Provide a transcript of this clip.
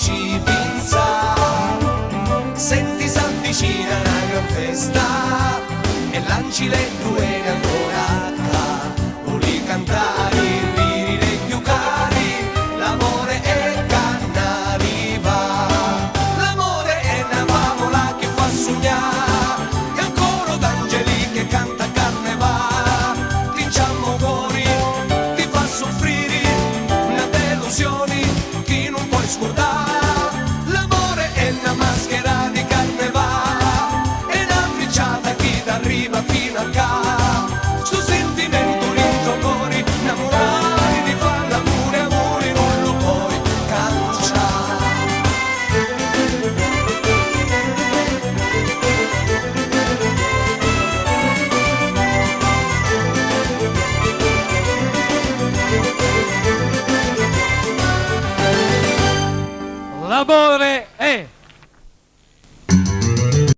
ci pensa. Senti s'avvicina una gran festa e lanci le tue ancora voli cantare i riri dei più cari. L'amore è cannariva, l'amore è una favola che fa sognare, e il coro d'angeli che canta carne va. Vinciamo cuori, ti fa soffrire una delusione.